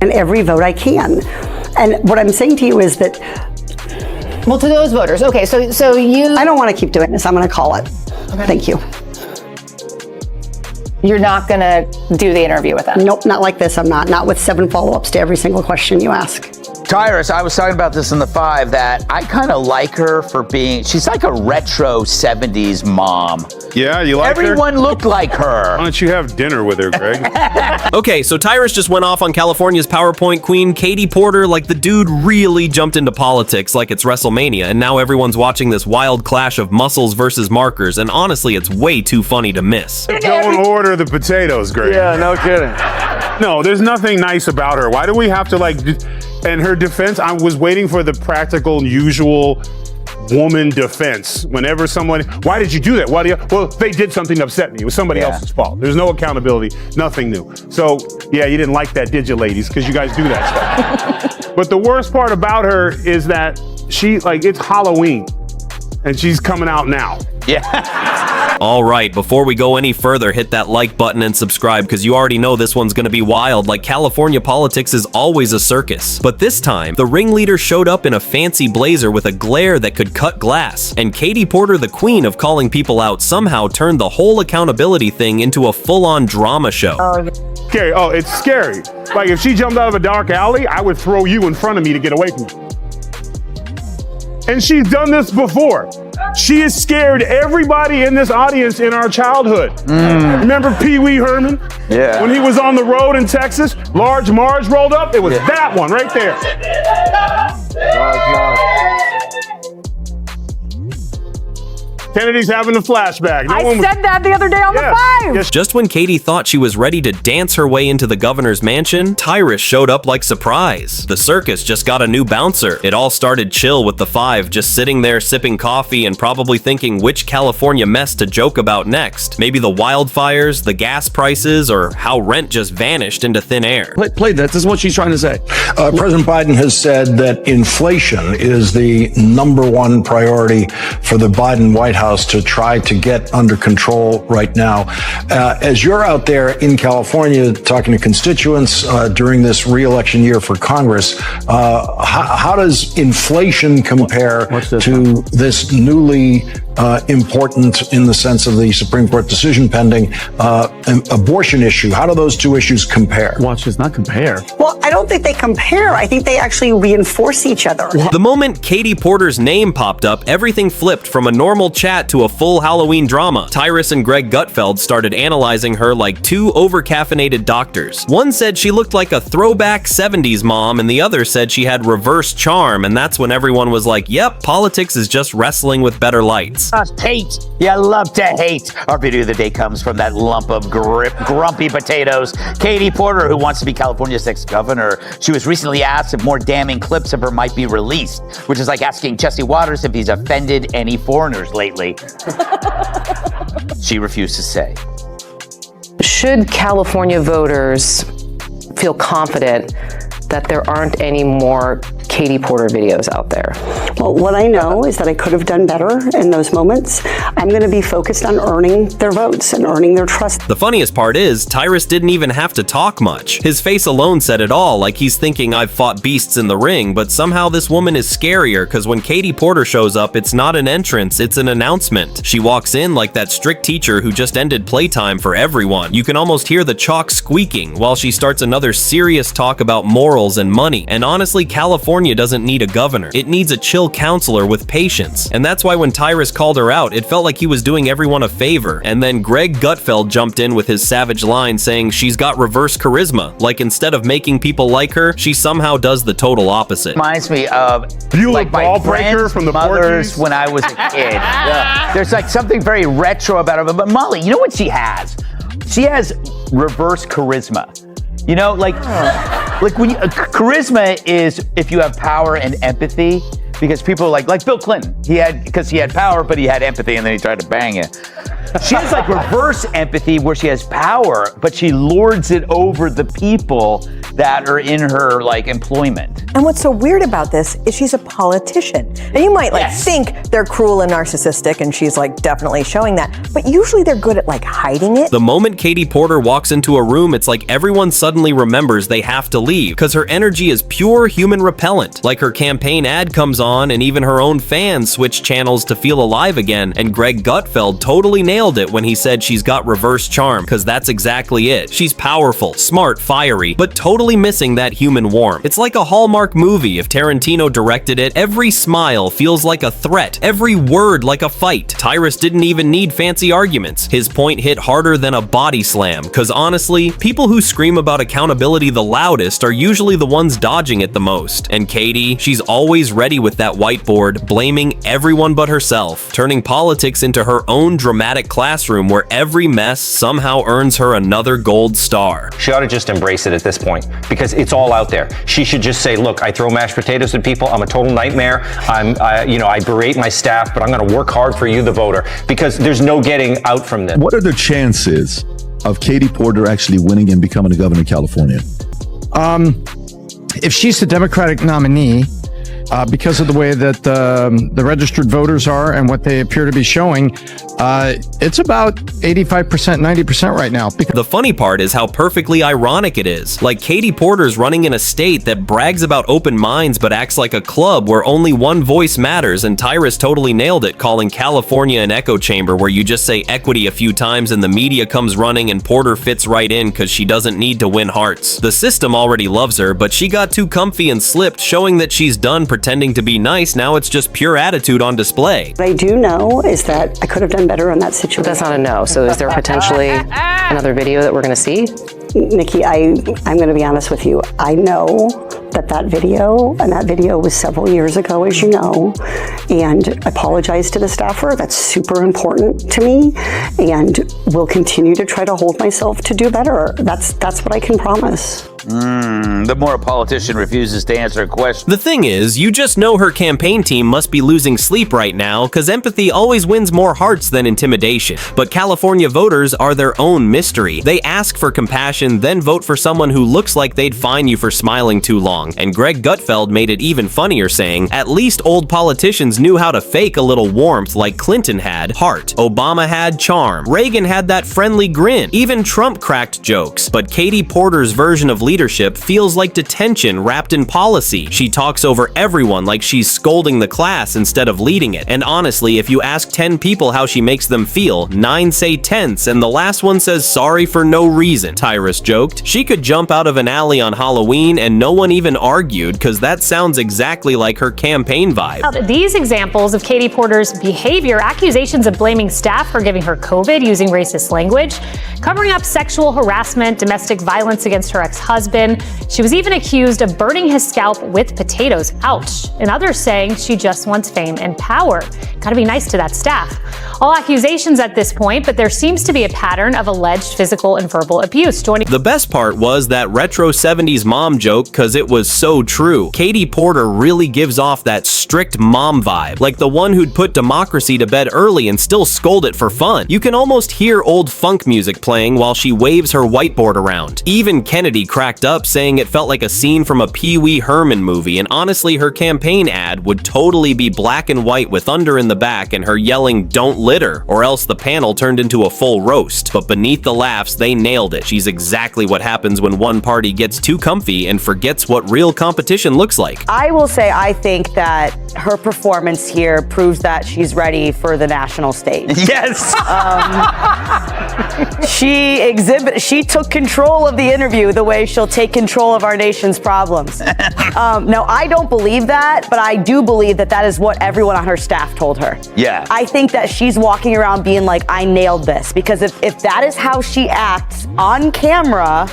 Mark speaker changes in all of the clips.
Speaker 1: and every vote I can. And what I'm saying to you is that...
Speaker 2: Well, to those voters, okay, so you...
Speaker 1: I don't want to keep doing this. I'm going to call it. Okay. Thank you.
Speaker 2: You're not going to do the interview with them?
Speaker 1: Nope, not like this. I'm not. Not with 7 follow-ups to every single question you ask.
Speaker 3: Tyrus, I was talking about this in the 5, that I kind of like her for being, she's like a retro 70s mom.
Speaker 4: Yeah, you like her?
Speaker 3: Everyone looked like her.
Speaker 4: Why don't you have dinner with her, Greg?
Speaker 5: Okay, so Tyrus just went off on California's PowerPoint queen, 𝐃𝐢𝐬𝐜𝐿 Porter, like the dude really jumped into politics like it's WrestleMania, and now everyone's watching this wild clash of muscles versus markers, and honestly, it's way too funny to miss.
Speaker 4: Don't order the potatoes, Greg.
Speaker 6: Yeah, no kidding.
Speaker 4: No, there's nothing nice about her. Why do we have to, like, in her defense, I was waiting for the practical, usual woman defense. Whenever someone, why did you do that? Why do you? Well, they did something to upset me. It was somebody else's fault. There's no accountability, nothing new. So, yeah, you didn't like that, did you, ladies? Because you guys do that stuff. But the worst part about her is that it's Halloween, and she's coming out now.
Speaker 3: Yeah.
Speaker 5: All right, before we go any further, hit that like button and subscribe, because you already know this one's gonna be wild. Like, California politics is always a circus. But this time, the ringleader showed up in a fancy blazer with a glare that could cut glass. And 𝐃𝐢𝐬𝐜𝐿 Porter, the queen of calling people out, somehow turned the whole accountability thing into a full-on drama show.
Speaker 4: Scary. Oh, it's scary. Like, if she jumped out of a dark alley, I would throw you in front of me to get away from me. And she's done this before. She has scared everybody in this audience in our childhood. Remember Pee Wee Herman?
Speaker 3: Yeah.
Speaker 4: When he was on the road in Texas, Large Marge rolled up? It was that one right there. Kennedy's having a flashback.
Speaker 2: I said that the other day on the 5.
Speaker 4: Yes.
Speaker 5: Just when 𝐃𝐢𝐬𝐜𝐿 thought she was ready to dance her way into the governor's mansion, Tyrus showed up like surprise. The circus just got a new bouncer. It all started chill with the 5 just sitting there sipping coffee and probably thinking which California mess to joke about next. Maybe the wildfires, the gas prices, or how rent just vanished into thin air.
Speaker 6: Play that. This is what she's trying to say.
Speaker 7: President Biden has said that inflation is the #1 priority for the Biden White House to try to get under control right now. As you're out there in California talking to constituents during this re-election year for Congress, how does inflation compare to this newly important, in the sense of the Supreme Court decision pending, abortion issue? How do those two issues compare?
Speaker 6: Watch this, not compare.
Speaker 1: Well, I don't think they compare. I think they actually reinforce each other.
Speaker 5: The moment 𝐃𝐢𝐬𝐜𝐿 Porter's name popped up, everything flipped from a normal chat to a full Halloween drama. Tyrus and Greg Gutfeld started analyzing her like 2 over-caffeinated doctors. One said she looked like a throwback 70s mom, and the other said she had reverse charm, and that's when everyone was like, yep, politics is just wrestling with better lights.
Speaker 3: Hate. You love to hate. Our video of the day comes from that lump of grumpy potatoes, 𝐃𝐢𝐬𝐜 Porter, who wants to be California's next governor. She was recently asked if more damning clips of her might be released, which is like asking Jesse Waters if he's offended any foreigners lately. She refused to say.
Speaker 8: Should California voters feel confident that there aren't any more 𝐃𝐢𝐬𝐜 Porter videos out there?
Speaker 1: Well, what I know is that I could have done better in those moments. I'm going to be focused on earning their votes and earning their trust.
Speaker 5: The funniest part is, Tyrus didn't even have to talk much. His face alone said it all, like he's thinking I've fought beasts in the ring, but somehow this woman is scarier, because when 𝐃𝐢𝐬𝐜 Porter shows up, it's not an entrance, it's an announcement. She walks in like that strict teacher who just ended playtime for everyone. You can almost hear the chalk squeaking while she starts another serious talk about morals and money. And honestly, California doesn't need a governor. It needs a chill counselor with patience. And that's why when Tyrus called her out, it felt like he was doing everyone a favor. And then Greg Gutfeld jumped in with his savage line saying she's got reverse charisma. Like, instead of making people like her, she somehow does the total opposite.
Speaker 3: Reminds me of like my friend's from the mothers when I was a kid. There's like something very retro about her. But Molly, you know what she has? She has reverse charisma. You know, like when charisma is if you have power and empathy, because people are like Bill Clinton, he had power, but he had empathy, and then he tried to bang you. She has like reverse empathy where she has power, but she lords it over the people that are in her like employment.
Speaker 9: And what's so weird about this is she's a politician. And you might think they're cruel and narcissistic, and she's like definitely showing that, but usually they're good at like hiding it.
Speaker 5: The moment Katie Porter walks into a room, it's like everyone suddenly remembers they have to leave because her energy is pure human repellent. Like her campaign ad comes on and even her own fans switch channels to feel alive again, and Greg Gutfeld totally nailed it when he said she's got reverse charm, because that's exactly it. She's powerful, smart, fiery, but totally missing that human warmth. It's like a Hallmark movie if Tarantino directed it. Every smile feels like a threat, every word like a fight. Tyrus didn't even need fancy arguments. His point hit harder than a body slam, because honestly, people who scream about accountability the loudest are usually the ones dodging it the most. And Katie, she's always ready with that whiteboard, blaming everyone but herself, turning politics into her own dramatic classroom where every mess somehow earns her another gold star.
Speaker 10: She ought to just embrace it at this point, because it's all out there. She should just say, look, I throw mashed potatoes at people. I'm a total nightmare. I berate my staff, but I'm going to work hard for you, the voter, because there's no getting out from this.
Speaker 11: What are the chances of Katie Porter actually winning and becoming the governor of California?
Speaker 12: If she's the Democratic nominee, because of the way that the registered voters are and what they appear to be showing, it's about 85%, 90% right now.
Speaker 5: The funny part is how perfectly ironic it is. Like Katie Porter's running in a state that brags about open minds but acts like a club where only one voice matters, and Tyrus totally nailed it, calling California an echo chamber where you just say equity a few times and the media comes running and Porter fits right in because she doesn't need to win hearts. The system already loves her, but she got too comfy and slipped, showing that she's done pretending to be nice. Now it's just pure attitude on display.
Speaker 1: What I do know is that I could have done better in that situation.
Speaker 8: That's not a no. So is there potentially another video that we're going to see?
Speaker 1: Nikki, I'm going to be honest with you. I know that video, and that video was several years ago, as you know, and I apologize to the staffer. That's super important to me, and will continue to try to hold myself to do better. That's what I can promise.
Speaker 3: The more a politician refuses to answer a question.
Speaker 5: The thing is, you just know her campaign team must be losing sleep right now, because empathy always wins more hearts than intimidation. But California voters are their own mystery. They ask for compassion, then vote for someone who looks like they'd fine you for smiling too long. And Greg Gutfeld made it even funnier, saying, at least old politicians knew how to fake a little warmth like Clinton had heart, Obama had charm, Reagan had that friendly grin, even Trump cracked jokes. But Katie Porter's version of leadership feels like detention wrapped in policy. She talks over everyone like she's scolding the class instead of leading it. And honestly, if you ask 10 people how she makes them feel, 9 say tense, and the last one says sorry for no reason. Tyrus joked. She could jump out of an alley on Halloween and no one even argued, because that sounds exactly like her campaign vibe.
Speaker 13: These examples of Katie Porter's behavior, accusations of blaming staff for giving her COVID using racist language, covering up sexual harassment, domestic violence against her ex-husband. She was even accused of burning his scalp with potatoes. Ouch. And others saying she just wants fame and power. Gotta be nice to that staff. All accusations at this point, but there seems to be a pattern of alleged physical and verbal abuse. The
Speaker 5: best part was that retro 70s mom joke, because it was so true. Katie Porter really gives off that strict mom vibe, like the one who'd put democracy to bed early and still scold it for fun. You can almost hear old funk music playing while she waves her whiteboard around. Even Kennedy cracked up, saying it felt like a scene from a Pee Wee Herman movie, and honestly, her campaign ad would totally be black and white with Thunder in the back and her yelling, "Don't litter," or else the panel turned into a full roast. But beneath the laughs, they nailed it. She's exactly what happens when one party gets too comfy and forgets what real competition looks like.
Speaker 14: I will say I think that her performance here proves that she's ready for the national stage.
Speaker 3: Yes!
Speaker 14: She took control of the interview the way she'll take control of our nation's problems. No, I don't believe that, but I do believe that that is what everyone on her staff told her.
Speaker 3: Yeah.
Speaker 14: I think that she's walking around being like, I nailed this. Because if that is how she acts on camera,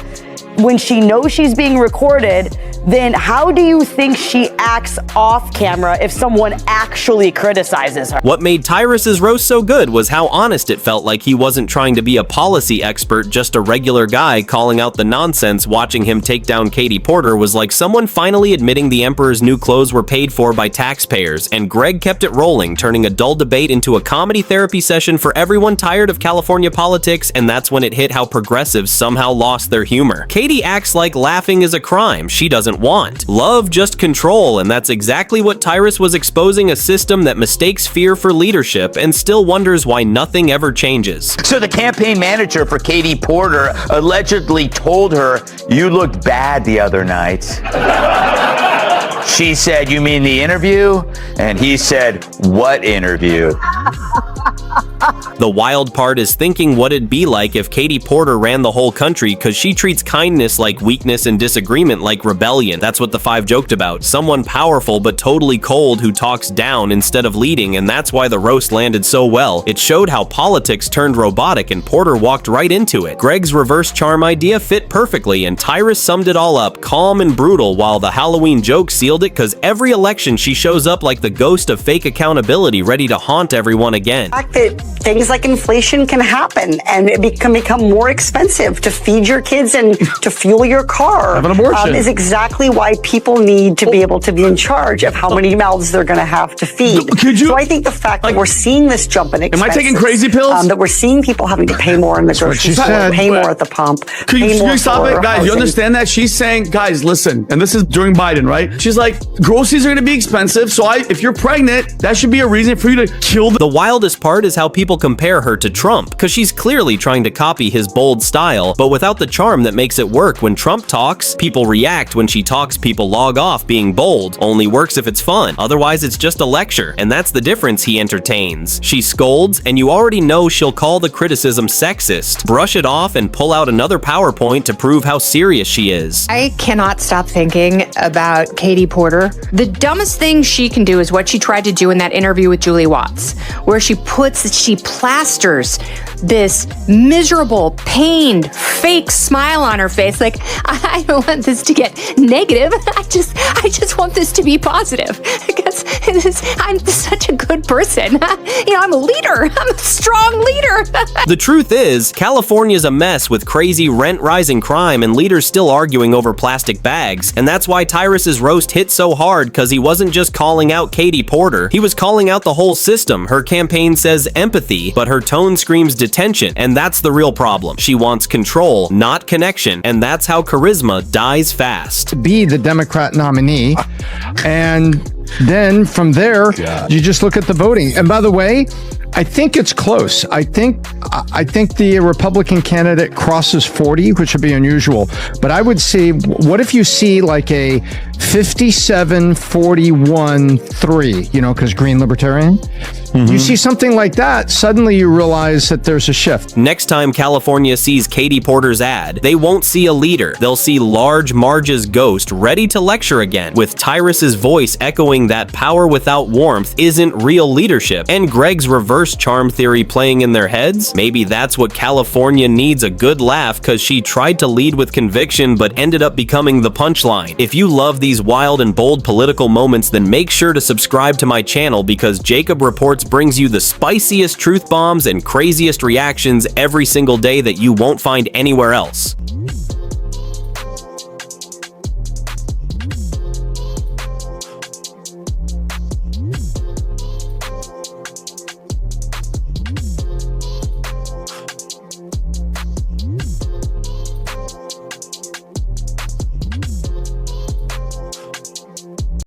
Speaker 14: when she knows she's being recorded, then how do you think she acts off camera if someone actually criticizes her.
Speaker 5: What made Tyrus's roast so good was how honest it felt, like he wasn't trying to be a policy expert, just a regular guy calling out the nonsense. Watching him take down Katie Porter was like someone finally admitting the Emperor's new clothes were paid for by taxpayers, and Greg kept it rolling, turning a dull debate into a comedy therapy session for everyone tired of California politics, and that's when it hit how progressives somehow lost their humor. Katie acts like laughing is a crime she doesn't want. Love, just control, and that's exactly what Tyrus was exposing, a system that mistakes fear for leadership and still wonders why nothing ever changes.
Speaker 3: So the campaign manager for Katie Porter allegedly told her, "You looked bad the other night." She said, "You mean the interview?" And he said, "What interview?"
Speaker 5: The wild part is thinking what it'd be like if Katie Porter ran the whole country, because she treats kindness like weakness and disagreement like rebellion. That's what the Five joked about. Someone powerful but totally cold who talks down instead of leading, and that's why the roast landed so well. It showed how politics turned robotic, and Porter walked right into it. Greg's reverse charm idea fit perfectly, and Tyrus summed it all up, calm and brutal, while the Halloween joke sealed it, because every election she shows up like the ghost of fake accountability, ready to haunt everyone again.
Speaker 1: The fact that things like inflation can happen and it can become more expensive to feed your kids and to fuel your car.
Speaker 6: Have an abortion.
Speaker 1: Is exactly why people need to be able to be in charge of how many mouths they're going to have to feed. So I think the fact that we're seeing this jump in expenses.
Speaker 6: Am I taking crazy pills?
Speaker 1: That we're seeing people having to pay more in the grocery store, pay more at the pump.
Speaker 6: Can you stop it? Guys, you understand that? She's saying, guys, listen, and this is during Biden, right? She's like, groceries are going to be expensive, so if you're pregnant, that should be a reason for you to kill
Speaker 5: The wildest part is how people compare her to Trump, because she's clearly trying to copy his bold style, but without the charm that makes it work. When Trump talks, people react. When she talks, people log off. Being bold only works if it's fun, otherwise it's just a lecture, and that's the difference he entertains. She scolds, and you already know she'll call the criticism sexist, brush it off, and pull out another PowerPoint to prove how serious she is.
Speaker 15: I cannot stop thinking about Katie Porter. The dumbest thing she can do is what she tried to do in that interview with Julie Watts, where she plasters this miserable, pained, fake smile on her face. Like, I don't want this to get negative. I just want this to be positive, because I'm such a good person. I'm a leader. I'm a strong leader.
Speaker 5: The truth is, California's a mess with crazy rent-rising crime and leaders still arguing over plastic bags. And that's why Tyrus's roast hit so hard, because he wasn't just calling out Katie Porter. He was calling out the whole system. Her campaign says empathy, but her tone screams detention, and that's the real problem. She wants control, not connection, and that's how charisma dies fast.
Speaker 12: Be the Democrat nominee, and then from there, you just look at the voting. And by the way, I think it's close. I think the Republican candidate crosses 40, which would be unusual. But I would see, what if you see like a 57-41-3, because Green Libertarian? You see something like that, suddenly you realize that there's a shift.
Speaker 5: Next time California sees Katie Porter's ad, they won't see a leader. They'll see Large Marge's ghost ready to lecture again, with Tyrus's voice echoing that power without warmth isn't real leadership, and Greg's reverse charm theory playing in their heads. Maybe that's what California needs, a good laugh, because she tried to lead with conviction but ended up becoming the punchline. If you love these wild and bold political moments, then make sure to subscribe to my channel, because Jacob Reports brings you the spiciest truth bombs and craziest reactions every single day that you won't find anywhere else.